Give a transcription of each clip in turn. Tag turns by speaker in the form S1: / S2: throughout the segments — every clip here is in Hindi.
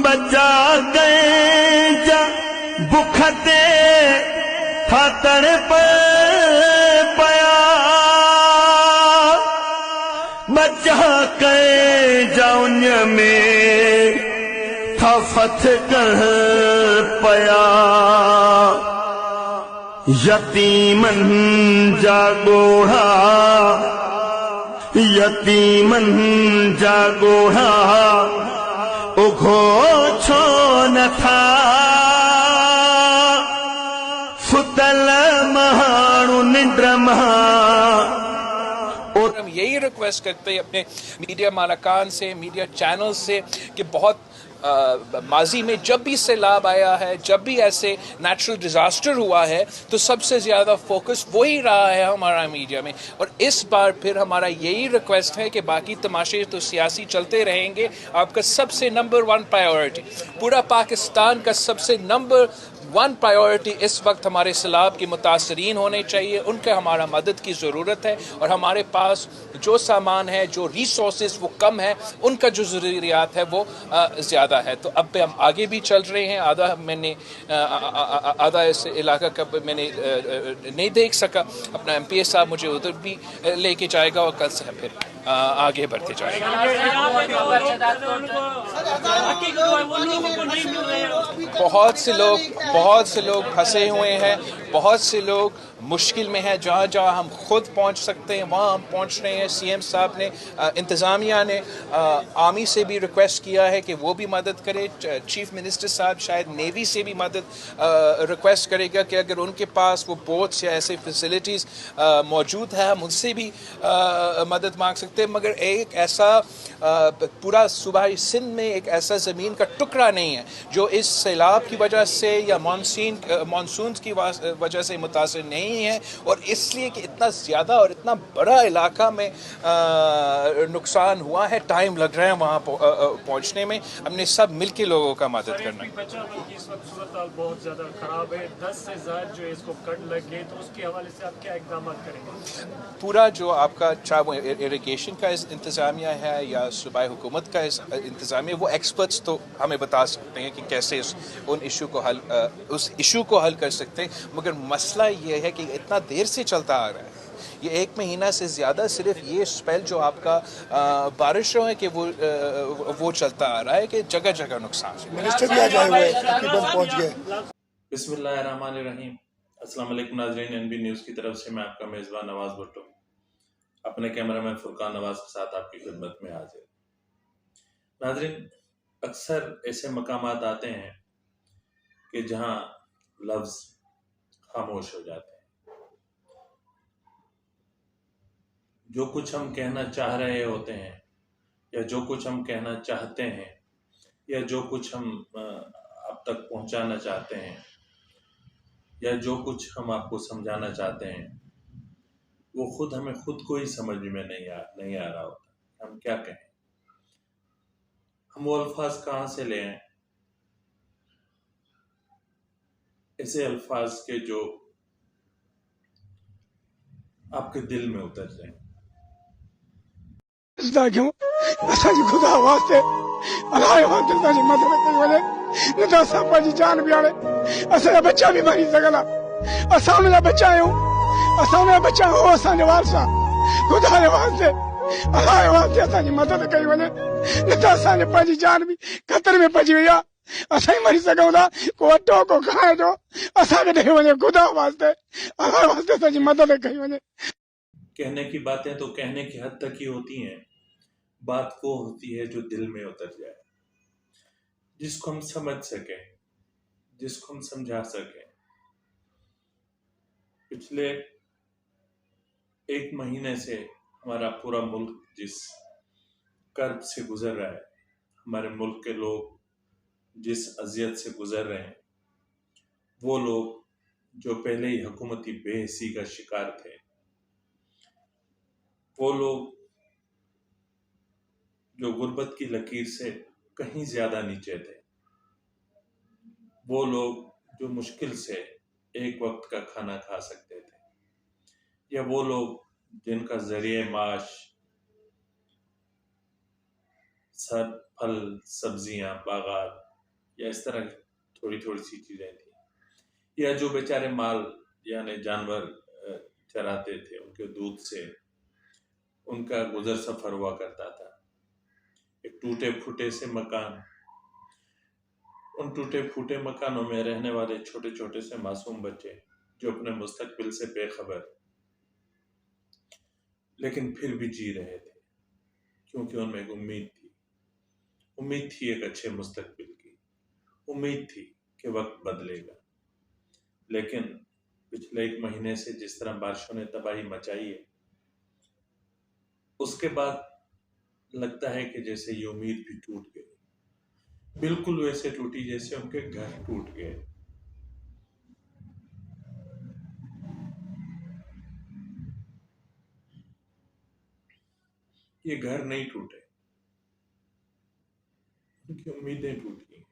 S1: बचा गए जा बुखते थातड़ पया बचा गए जा उन में था फथ पया यतीमन जागोड़ा यतीमन जागोड़ा उघो छो न था सुतल महाणु निंद्र
S2: और हम यही रिक्वेस्ट करते हैं अपने मीडिया मालकान से, मीडिया चैनल से कि बहुत माजी में जब भी सैलाब आया है, जब भी ऐसे नेचुरल डिज़ास्टर हुआ है, तो सबसे ज़्यादा फोकस वही रहा है हमारा मीडिया में। और इस बार फिर हमारा यही रिक्वेस्ट है कि बाकी तमाशे तो सियासी चलते रहेंगे, आपका सबसे नंबर 1 प्रायोरिटी, पूरा पाकिस्तान का सबसे नंबर 1 प्रायोरिटी इस वक्त हमारे सैलाब के मुतासरीन होने चाहिए। उनका हमारा मदद की ज़रूरत है और हमारे पास जो सामान है, जो रिसोर्सेज वो कम है, उनका जो ज़रूरियात है वो ज़्यादा है। तो अब पे हम आगे भी चल रहे हैं। आधा इस इलाका का मैंने नहीं देख सका। अपना MPA साहब मुझे उधर भी लेके जाएगा और कल से हम फिर आगे बढ़ते जाएंगे। बहुत से लोग फंसे हुए हैं, बहुत से लोग मुश्किल में हैं। जहाँ जहाँ हम खुद पहुँच सकते हैं वहाँ हम पहुँच रहे हैं। CM साहब ने, इंतज़ामिया ने आर्मी से भी रिक्वेस्ट किया है कि वो भी मदद करे। चीफ मिनिस्टर साहब शायद नेवी से भी मदद रिक्वेस्ट करेगा कि अगर उनके पास वो बोट्स या ऐसे फैसिलिटीज़ मौजूद है, हम उनसे भी मदद मांग सकते हैं। मगर एक ऐसा पूरा सूबाई सिंध में एक ऐसा ज़मीन का टुकड़ा नहीं है जो इस सैलाब की वजह से या मानसून की वजह से मुतासिर नहीं है। और इसलिए कि इतना ज़्यादा और इतना बड़ा इलाका में नुकसान हुआ है, टाइम लग रहा है वहाँ पहुँचने में। हमने सब मिल के लोगों का मदद करना है।
S3: इस वक्त सूरत बहुत ज़्यादा ख़राब है, 10 से ज़्यादा जो इसको कट लग गए, तो उसके हवाले से आप क्या इक़दाम करेंगे?
S2: पूरा जो आपका चाहे वो इरिगेशन का इंतज़ामिया है या सूबाई हुकूमत का इंतज़ामिया, वो एक्सपर्ट्स तो हमें बता सकते हैं कि कैसे उस इशू को हल कर सकते हैं। मगर मसला ये है कि इतना देर से चलता आ रहा है, ये 1 महीना से ज़्यादा सिर्फ ये स्पेल जो आपका बारिशों है कि वो चलता आ रहा है कि जगह जगह नुकसान है।
S4: मिनिस्टर भी आ जाए हुए तकरीबन पहुंच गए।
S5: बिस्मिल्लाहिर्रहमानिर्रहीम। अस्सलाम वालेकुम नाज़रीन, NB न्यूज़ की तरफ से मैं आपका मेज़बान नवाज़ भुट्टो अपने कैमरामैन फुरकान नवाज़ के साथ आपकी खिदमत में हाजिर। नाज़रीन, अक्सर ऐसे मकामात आते हैं कि जहां लफ्ज़ खामोश हो जाते हैं। जो कुछ हम कहना चाह रहे होते हैं या जो कुछ हम कहना चाहते हैं या जो कुछ हम अब तक पहुंचाना चाहते हैं या जो कुछ हम आपको समझाना चाहते हैं, वो हमें खुद को ही समझ में नहीं आ रहा होता। हम क्या कहें, हम वो अल्फाज कहाँ से ले आए, ऐसे अल्फाज के जो आपके दिल में उतर जाए।
S4: खुदा वास्ते मदद कई वने न तो असां जान भी आने असांजा बच्चा भी मरी सघंदा। असां उनजा बच्चा आहियूं, असां उनजा बच्चा हो असांजे वारसा। खुदा जे वास्ते अल्लाह जे वास्ते असांजी मदद कई वने, न तो असांजे पंहिंजी जान भी ख़तर में पइजी वई आहे। असां ही मरी सघूं था, को अटो को खाइण जो असांखे ॾेई वञे। खुदा वास्ते अल्लाह वास्ते असांजी मदद कई वने।
S5: कहने की बातें तो कहने की हद तक ही होती हैं, बात वो होती है जो दिल में उतर जाए, जिसको हम समझ सके, जिसको हम समझा सके। पिछले 1 महीने से हमारा पूरा मुल्क जिस कर्ब से गुजर रहा है, हमारे मुल्क के लोग जिस अजियत से गुजर रहे हैं, वो लोग जो पहले ही हुकूमती बेहिसी का शिकार थे, वो लोग जो गुर्बत की लकीर से कहीं ज्यादा नीचे थे, वो लोग जो मुश्किल से एक वक्त का खाना खा सकते थे, या वो लोग जिनका जरिए माश सब फल सब्जियां बागात या इस तरह की थोड़ी थोड़ी सी चीज़ें थी, या जो बेचारे माल यानी जानवर चराते थे उनके दूध से उनका गुजर सफर हुआ करता था। एक टूटे फूटे से मकान, उन टूटे फूटे मकानों में रहने वाले छोटे छोटे से मासूम बच्चे जो अपने मुस्तकबिल से बेखबर लेकिन फिर भी जी रहे थे, क्योंकि उनमें एक उम्मीद थी एक अच्छे मुस्तकबिल की, उम्मीद थी कि वक्त बदलेगा। लेकिन पिछले 1 महीने से जिस तरह बारिशों ने तबाही मचाई है, उसके बाद लगता है कि जैसे ये उम्मीद भी टूट गई, बिल्कुल वैसे टूटी जैसे उनके घर टूट गए। ये घर नहीं टूटे, उनकी उम्मीदें टूटी,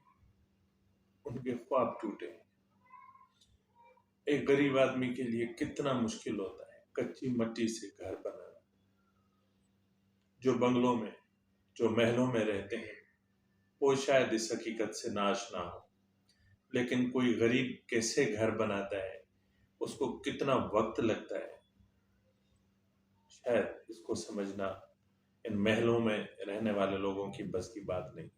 S5: उनके ख्वाब टूटे। एक गरीब आदमी के लिए कितना मुश्किल होता है कच्ची मट्टी से घर बनाना। जो बंगलों में, जो महलों में रहते हैं, वो शायद इस हकीकत से ना आशना हो, लेकिन कोई गरीब कैसे घर बनाता है, उसको कितना वक्त लगता है, शायद इसको समझना इन महलों में रहने वाले लोगों की बस की बात नहीं।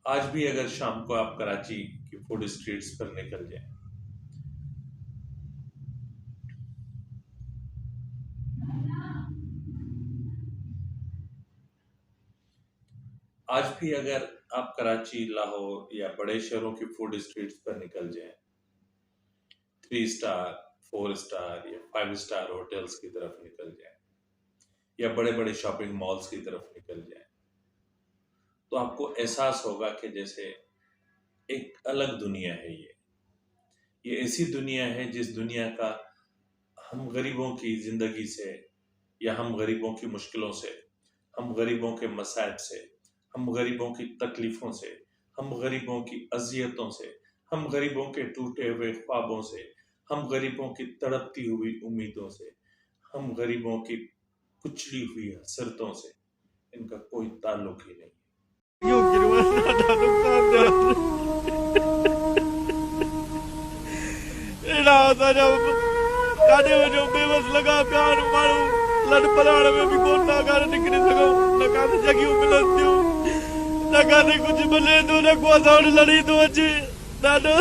S5: आज भी अगर शाम को आप कराची की फूड स्ट्रीट्स पर निकल जाएं, आज भी अगर आप कराची, लाहौर या बड़े शहरों की फूड स्ट्रीट्स पर निकल जाएं, 3 स्टार, 4 स्टार या 5 स्टार होटल्स की तरफ निकल जाएं, या बड़े बड़े शॉपिंग मॉल्स की तरफ निकल जाएं, तो आपको एहसास होगा कि जैसे एक अलग दुनिया है। ये ऐसी दुनिया है जिस दुनिया का हम गरीबों की जिंदगी से, या हम गरीबों की मुश्किलों से, हम गरीबों के मसाइब से, हम गरीबों की तकलीफों से, हम गरीबों की अजियतों से, हम गरीबों के टूटे हुए ख्वाबों से, हम गरीबों की तड़पती हुई उम्मीदों से, हम गरीबों की कुचली हुई हसरतों से इनका कोई ताल्लुक ही नहीं।
S1: जो बेबस लगा प्यार मारू लड़ पलाड़ में भी कोटा कर निकल सको न काने जगियो मिलंदियो न काने कुछ बले दो न को साउंड लड़ी दो अच्छी दादो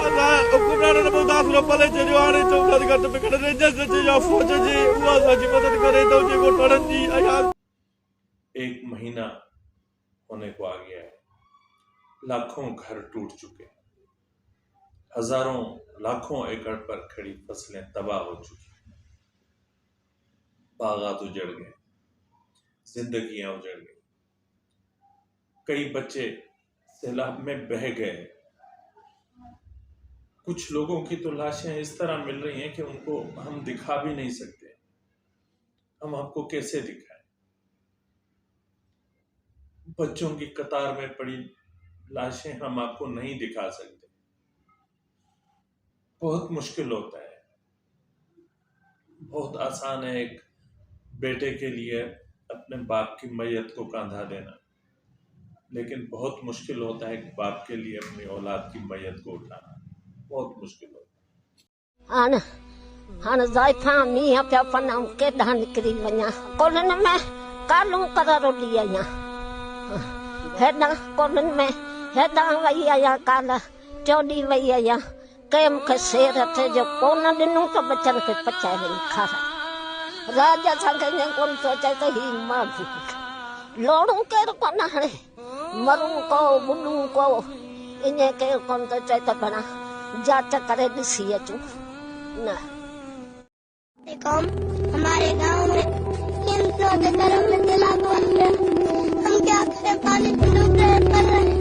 S1: अला हुकुमरान ने बहुत आसरो पले जो आने चौथा घट में खड़े जैसे जो फौज जी हुआ साजी मदद करे तो जे को टड़न जी यार।
S5: 1 महीना होने को आ गया है, लाखों घर टूट चुके हैं, हजारों लाखों एकड़ पर खड़ी फसलें तबाह हो चुकी हैं, बागात उजड़ गए, जिंदगियां उजड़ गई, कई बच्चे सैलाब में बह गए, कुछ लोगों की तो लाशें इस तरह मिल रही हैं कि उनको हम दिखा भी नहीं सकते। हम आपको कैसे दिखाएं? बच्चों की कतार में पड़ी लाशें हम आपको नहीं दिखा सकते। बहुत मुश्किल होता है। बहुत आसान है एक बेटे के लिए अपने बाप की मैयत को कंधा देना, लेकिन बहुत मुश्किल होता है एक बाप के लिए अपनी औलाद की मैयत को उठाना। बहुत मुश्किल होता है।
S6: हाणे ज़ाइफा मींहं पिया पन केॾांहुं निकिरी वञा, कोलनि में कालूं कलर ॾी आहियां, हेॾां कोलनि में हेॾां वई आहियां, काल चोॾी वई आहियां, कंहिं मूंखे शेर थे जो कोन ॾिनूं त बचनि खे पचाए वञी खाराए। राज असांखे ईअं कोन थो अचे त हीउ मां बि लोड़ूं केरु कोन, हाणे मरूं को बुॾूं को ईअं केरु कोन थो चए त भला जांच करे ॾिसी अचूं न।
S7: हमारे गांव में किंतु के तरफ में सैलाब हुआ है, हम क्या करें? पानी में डूब रहे मर रहे हैं।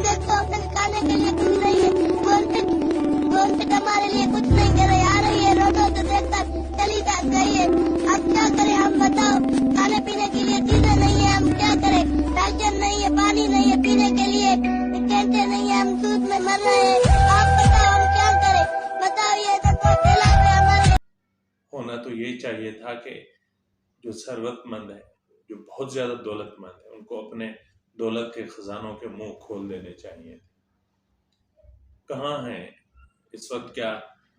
S7: देखो फिर खाने के लिए कुछ नहीं है, गवर्नमेंट हमारे लिए कुछ नहीं कर रही, आ रही है रोडों से देखकर चली जा गई है। अब क्या करें हम बताओ? खाने पीने के लिए चीजें नहीं है, हम क्या करें? राशन नहीं है, पानी नहीं है पीने के लिए, कैंटे नहीं है, हम सूद में मर रहे हैं। आप बताओ हम क्या करें? बताओ ये देखो सैलाब है हमारे।
S5: होना तो यही चाहिए था कि जो सरवतमंद है, जो बहुत ज़्यादा दौलतमंद है, उनको अपने दौलत के खजानों के मुंह खोल देने चाहिए। कहाँ हैं इस वक्त? क्या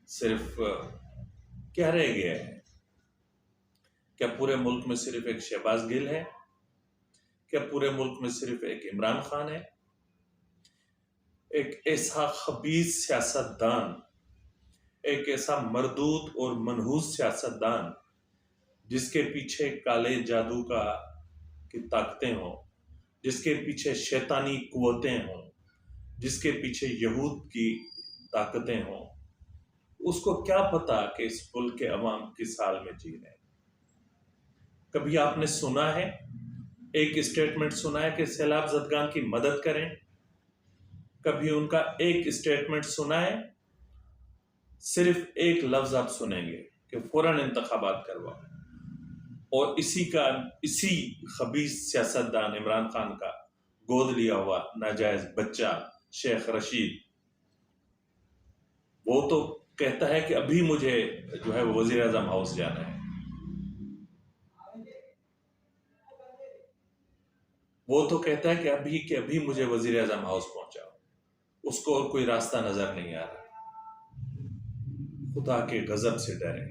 S5: सिर्फ क्या रह गया है? क्या पूरे मुल्क में सिर्फ एक शहबाज गिल है? क्या पूरे मुल्क में सिर्फ एक इमरान खान है? एक ऐसा खबीस सियासतदान, एक ऐसा मरदूद और मनहूस सियासतदान जिसके पीछे काले जादू की ताकतें हों, जिसके पीछे शैतानी कुव्वतें हों, जिसके पीछे यहूद की ताकतें हों, उसको क्या पता कि इस मुल्क के अवाम किस हाल में जी रहे हैं? कभी आपने सुना है, एक स्टेटमेंट सुना है कि सैलाब ज़दगान की मदद करें? कभी उनका एक स्टेटमेंट सुना है? सिर्फ एक लफ्ज आप सुनेंगे कि फौरन इंतखाबात करवाओ। और इसी खबीस सियासतदान इमरान खान का गोद लिया हुआ नाजायज बच्चा शेख रशीद, वो तो कहता है कि अभी मुझे जो है वो वजीर आजम हाउस जाना है। वो तो कहता है कि अभी मुझे वजीर आजम हाउस पहुंचाओ। उसको और कोई रास्ता नजर नहीं आ रहा। खुदा के गजब से डरे,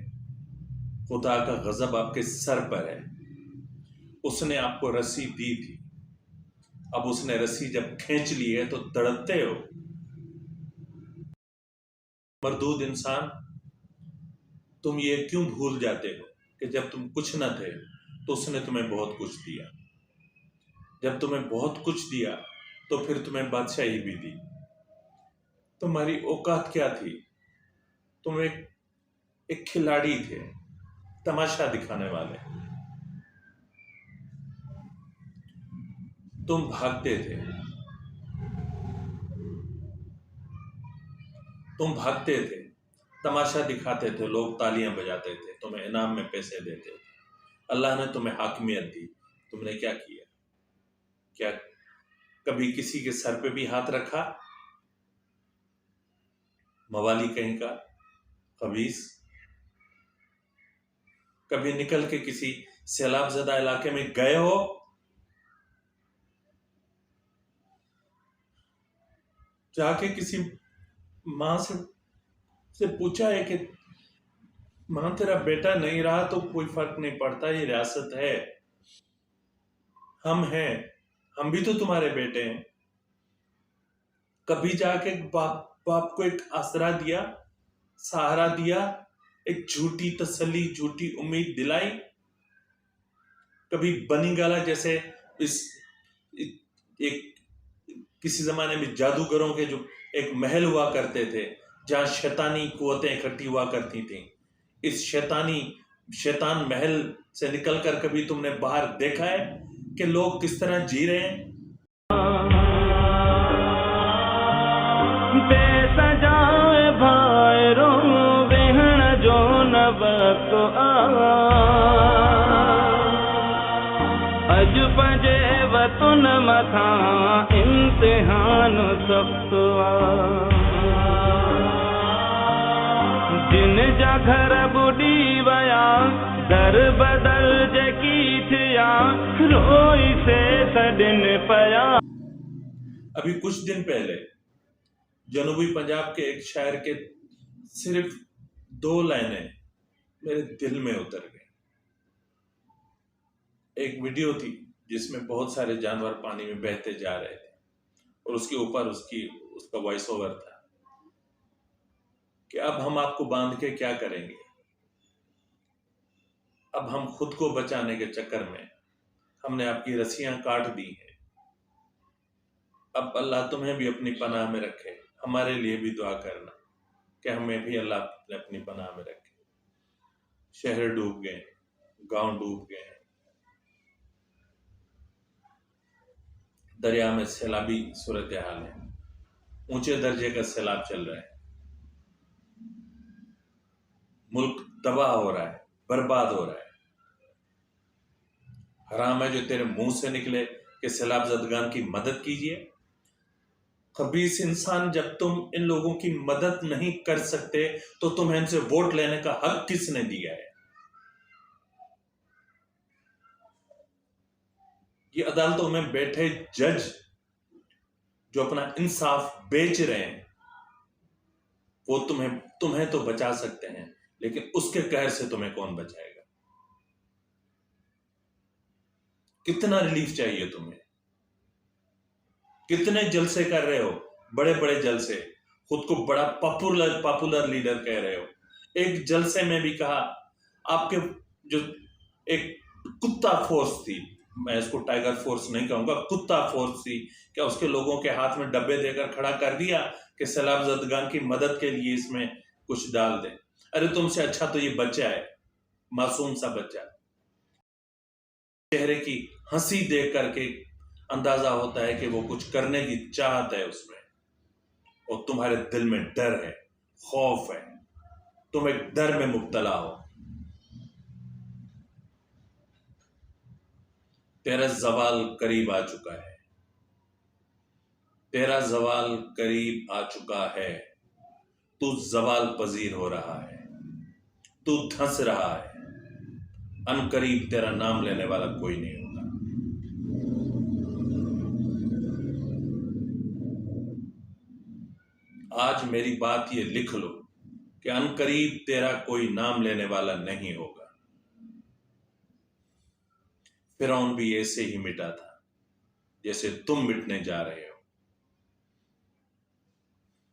S5: खुदा का गजब आपके सर पर है। उसने आपको रस्सी दी थी, अब उसने रस्सी जब खींच ली है तो तड़पते हो। मरदूद इंसान, तुम ये क्यों भूल जाते हो कि जब तुम कुछ न थे तो उसने तुम्हें बहुत कुछ दिया। जब तुम्हें बहुत कुछ दिया तो फिर तुम्हें बादशाही भी दी। तुम्हारी औकात क्या थी? तुम एक खिलाड़ी थे, तमाशा दिखाने वाले। तुम भागते थे, तमाशा दिखाते थे, लोग तालियां बजाते थे, तुम्हें इनाम में पैसे देते थे। अल्लाह ने तुम्हें हाकिमियत दी, तुमने क्या किया? क्या कभी किसी के सर पे भी हाथ रखा? मवाली कहीं का खबीस। कभी निकल के किसी सैलाब ज़दा इलाके में गए हो? जाके किसी मां से पूछा है कि मां तेरा बेटा नहीं रहा तो कोई फर्क नहीं पड़ता, ये रियासत है, हम हैं, हम भी तो तुम्हारे बेटे हैं। कभी जाके बाप को एक आसरा दिया, सहारा दिया, एक झूठी तसल्ली, झूठी उम्मीद दिलाई? कभी बनी गाला जैसे किसी जमाने में जादूगरों के जो एक महल हुआ करते थे जहां शैतानी कुव्वतें इकट्ठी हुआ करती थी, इस शैतान महल से निकलकर कभी तुमने बाहर देखा है कि लोग किस तरह जी रहे हैं?
S8: बेसजाए भाईरो वेहण जो नवक अज पंजे वतुन मथा इम्तिहान सख्त जिन जा घर बुढ़ी वया दर बदल जकी थिया रोई से सदिन पया।
S5: अभी कुछ दिन पहले जनूबी पंजाब के एक शायर के सिर्फ 2 लाइनें मेरे दिल में उतर गई। एक वीडियो थी जिसमें बहुत सारे जानवर पानी में बहते जा रहे थे और उसके ऊपर उसका वॉइस ओवर था कि अब हम आपको बांध के क्या करेंगे, अब हम खुद को बचाने के चक्कर में हमने आपकी रस्सियां काट दी हैं। अब अल्लाह तुम्हें भी अपनी पनाह में रखे, हमारे लिए भी दुआ करना कि हमें भी अल्लाह अपनी पनाह में रखे। शहर डूब गए, गांव डूब गए, दरिया में सैलाबी सूरत हाल है, ऊंचे दर्जे का सैलाब चल रहा है, मुल्क तबाह हो रहा है, बर्बाद हो रहा है। हराम है जो तेरे मुंह से निकले कि सैलाब ज़दगान की मदद कीजिए। खबीस इंसान, जब तुम इन लोगों की मदद नहीं कर सकते तो तुम्हें इनसे वोट लेने का हक किसने दिया है? ये अदालतों में बैठे जज जो अपना इंसाफ बेच रहे हैं, वो तुम्हें तो बचा सकते हैं, लेकिन उसके कहर से तुम्हें कौन बचाएगा? कितना रिलीफ चाहिए तुम्हें? कितने जलसे कर रहे हो, बड़े बड़े जलसे, खुद को बड़ा पॉपुलर लीडर कह रहे हो। एक जलसे में भी कहा आपके जो एक कुत्ता फोर्स थी, मैं इसको टाइगर फोर्स नहीं कहूंगा, कुत्ता फोर्स थी, क्या उसके लोगों के हाथ में डब्बे देकर खड़ा कर दिया कि सैलाब ज़दगान की मदद के लिए इसमें कुछ डाल दें? अरे तुमसे अच्छा तो ये बच्चा है, मासूम सा बच्चा। चेहरे की हंसी देख करके अंदाजा होता है कि वो कुछ करने की चाहत है उसमें, और तुम्हारे दिल में डर है, खौफ है, तुम एक डर में मुब्तला हो। तेरा जवाल करीब आ चुका है, तेरा जवाल करीब आ चुका है। तू जवाल पजीर हो रहा है, तू धंस रहा है। अनकरीब तेरा नाम लेने वाला कोई नहीं होगा। आज मेरी बात ये लिख लो कि अनकरीब तेरा कोई नाम लेने वाला नहीं होगा। फिरौन भी ऐसे ही मिटा था जैसे तुम मिटने जा रहे हो।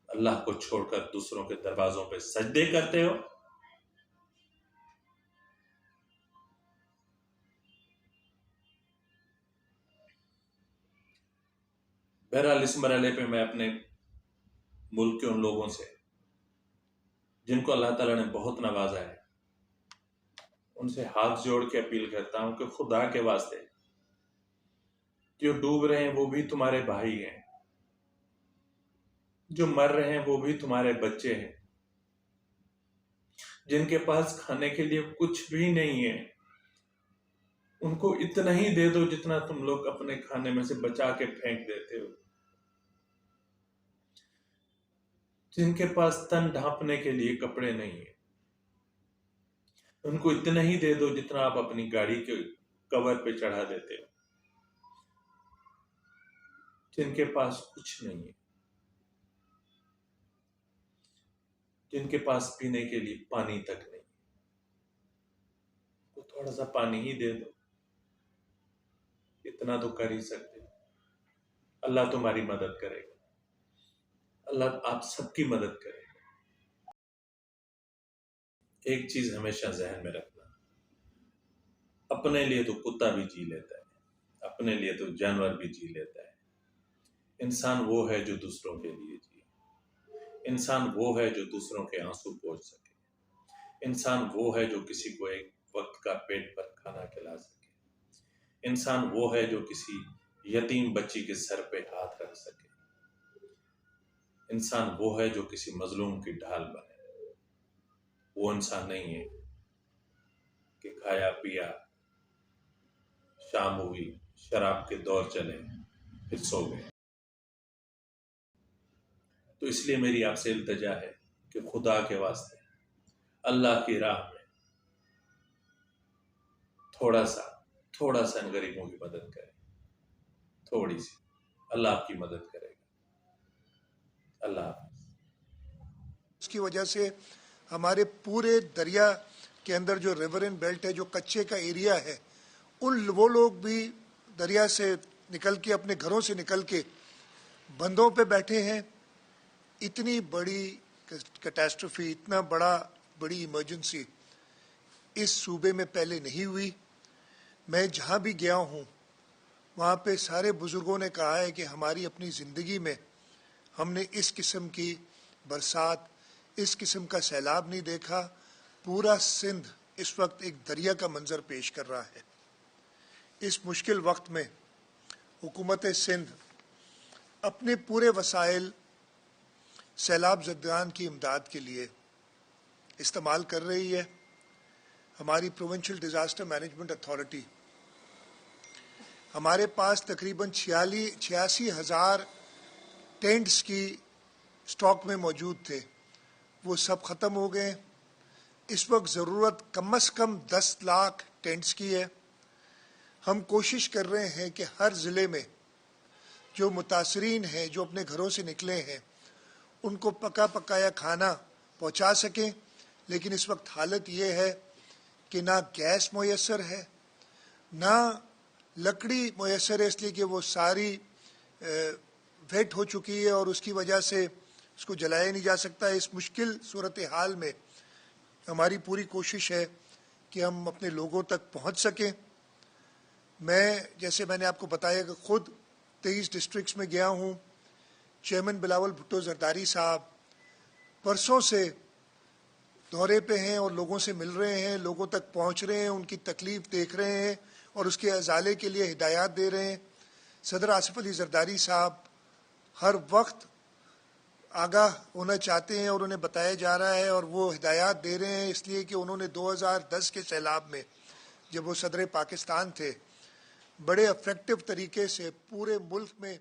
S5: अल्लाह को छोड़कर दूसरों के दरवाजों पे सजदे करते हो। बहरहाल इस मरहले पे मैं अपने मुल्क के उन लोगों से जिनको अल्लाह ताला ने बहुत नवाजा है, उनसे हाथ जोड़ के अपील करता हूं कि खुदा के वास्ते, जो डूब रहे हैं वो भी तुम्हारे भाई हैं, जो मर रहे हैं वो भी तुम्हारे बच्चे हैं, जिनके पास खाने के लिए कुछ भी नहीं है, उनको इतना ही दे दो जितना तुम लोग अपने खाने में से बचा के फेंक देते हो। जिनके पास तन ढांपने के लिए कपड़े नहीं है, उनको इतना ही दे दो जितना आप अपनी गाड़ी के कवर पे चढ़ा देते हो। जिनके पास कुछ नहीं है, जिनके पास पीने के लिए पानी तक नहीं, तो थोड़ा सा पानी ही दे दो, इतना तो कर ही सकते हो। अल्लाह तुम्हारी मदद करेगा, अल्लाह आप सबकी मदद करेगा। एक चीज हमेशा जहन में रखना, अपने लिए तो कुत्ता भी जी लेता है, अपने लिए तो जानवर भी जी लेता है। इंसान वो है जो दूसरों के लिए जिए, इंसान वो है जो दूसरों के आंसू पोंछ सके, इंसान वो है जो किसी को एक वक्त का पेट पर खाना खिला सके, इंसान वो है जो किसी यतीम बच्ची के सर पे हाथ रख सके, इंसान वो है जो किसी मजलूम की ढाल बने। वो इंसान नहीं है कि खाया पिया, शाम हुई, शराब के दौर चले, फिर सो गए। तो इसलिए मेरी आपसे इल्तिजा है कि खुदा के वास्ते अल्लाह की राह में थोड़ा सा इन गरीबों की मदद करें, थोड़ी सी। अल्लाह आपकी मदद करेगा। अल्लाह हाफ़िज़।
S9: उसकी वजह से हमारे पूरे दरिया के अंदर जो रिवर इन बेल्ट है, जो कच्चे का एरिया है, वो लोग भी दरिया से निकल के, अपने घरों से निकल के बंदों पे बैठे हैं। इतनी बड़ी कैटास्ट्रोफी, इतना बड़ी इमरजेंसी इस सूबे में पहले नहीं हुई। मैं जहाँ भी गया हूँ वहाँ पे सारे बुजुर्गों ने कहा है कि हमारी अपनी ज़िंदगी में हमने इस किस्म की बरसात, इस किस्म का सैलाब नहीं देखा। पूरा सिंध इस वक्त एक दरिया का मंजर पेश कर रहा है। इस मुश्किल वक्त में हुकूमत सिंध अपने पूरे वसाइल सैलाब ज़दगान की इमदाद के लिए इस्तेमाल कर रही है। हमारी प्रोविंशियल डिज़ास्टर मैनेजमेंट अथॉरिटी, हमारे पास तकरीबन 86,000 टेंट्स की स्टॉक में मौजूद थे, वो सब ख़त्म हो गए। इस वक्त ज़रूरत कम से कम 10 लाख टेंट्स की है। हम कोशिश कर रहे हैं कि हर ज़िले में जो मुतासरीन हैं, जो अपने घरों से निकले हैं, उनको पका पकाया खाना पहुंचा सकें। लेकिन इस वक्त हालत ये है कि ना गैस मुयस्सर है, ना लकड़ी मुयस्सर है, इसलिए कि वो सारी वेट हो चुकी है और उसकी वजह से उसको जलाया नहीं जा सकता। इस मुश्किल सूरत हाल में हमारी पूरी कोशिश है कि हम अपने लोगों तक पहुंच सकें। जैसे मैंने आपको बताया कि खुद 23 डिस्ट्रिक्ट्स में गया हूं। चेयरमैन बिलावल भुट्टो जरदारी साहब परसों से दौरे पे हैं और लोगों से मिल रहे हैं, लोगों तक पहुंच रहे हैं, उनकी तकलीफ देख रहे हैं और उसके अजाले के लिए हिदायत दे रहे हैं। सदर आसिफ अली जरदारी साहब हर वक्त आगाह होना चाहते हैं और उन्हें बताया जा रहा है और वो हिदायत दे रहे हैं, इसलिए कि उन्होंने 2010 के सैलाब में जब वो सदर पाकिस्तान थे, बड़े इफेक्टिव तरीके से पूरे मुल्क में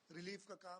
S9: रिलीफ का काम